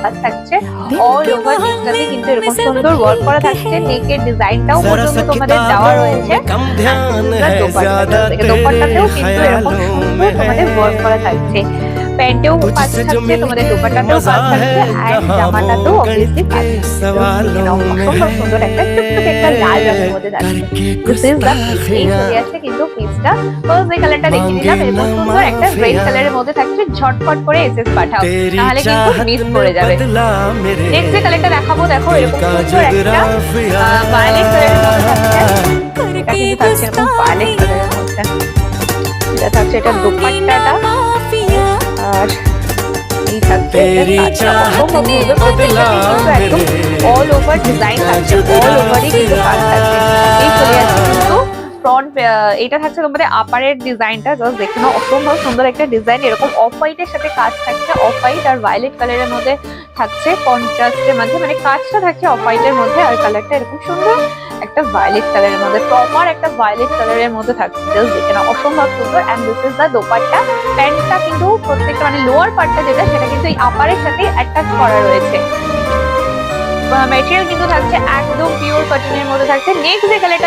কাজ থাকছে all over নেকটাতে, কিন্তু এরকম সুন্দর ওয়ার্ক করা থাকছে। নেকের ডিজাইনটাও পর্যন্ত তোমাদের দেওয়া রয়েছে। দোপাট্টাতেও কিন্তু এরকম সুন্দর তোমাদের ওয়ার্ক করা থাকছে। প্যান্টেও কাজ থাকছে, তোমাদের দোপাট্টাতেও কাজ থাকছে, আর জামাটাতেও অবভিয়াসলি কাজ থাকছে। অসম্ভব সুন্দর একটা টুকটুক একটা লাল রঙের মধ্যে থাকছে। This is the piece. এই চলে আসছে কিন্তু পিসটা। ফার্স্ট যে কালারটা দেখিয়ে দিলাম, এরকম সুন্দর একটা রেড কালারের মধ্যে থাকছে। ঝটপট করে এসএস পাঠাও, তাহলে কিন্তু মিস করে যাবে। নেক্সট যে কালারটা দেখাবো, দেখো এরকম সুন্দর একটা ভায়োলেট কালারের মধ্যে থাকছে। এটা কিন্তু থাকছে এরকম ভায়োলেট কালারের মধ্যে। এটা থাকছে এটা দোপাট্টাটা, আর এই থাকছে একদম অল ওভার ডিজাইন থাকছে, অল ওভারই কিন্তু কাজ থাকছে। এই চলে যাচ্ছে কিন্তু ফ্রন্ট। এটা থাকছে তোমাদের আপারের ডিজাইনটা, জাস্ট দেখে নাও, অসম্ভব সুন্দর একটা ডিজাইন। এরকম অফ হোয়াইটের সাথে কাজ থাকছে, অফ হোয়াইট আর ভায়োলেট কালারের মধ্যে থাকছে, কন্ট্রাস্টের মধ্যে, মানে কাজটা থাকছে অফ হোয়াইটের মধ্যে, আর কালারটা এরকম সুন্দর একটা ভায়োলেট কালারের মধ্যে, প্রপার একটা ভায়োলেট কালারের মধ্যে থাকছে। জাস্ট দেখে নাও, অসম্ভব সুন্দর। And this is the dupatta. প্যান্টটা কিন্তু প্রত্যেকটা মানে লোয়ার পার্টটা যেটা, সেটা কিন্তু এই আপারের সাথে অ্যাটাচ করা রয়েছে। ম্যাটেরিয়াল কিন্তু থাকছে একদম পিওর কটনের মধ্যে থাকছে। নেক্সট যে কালারটা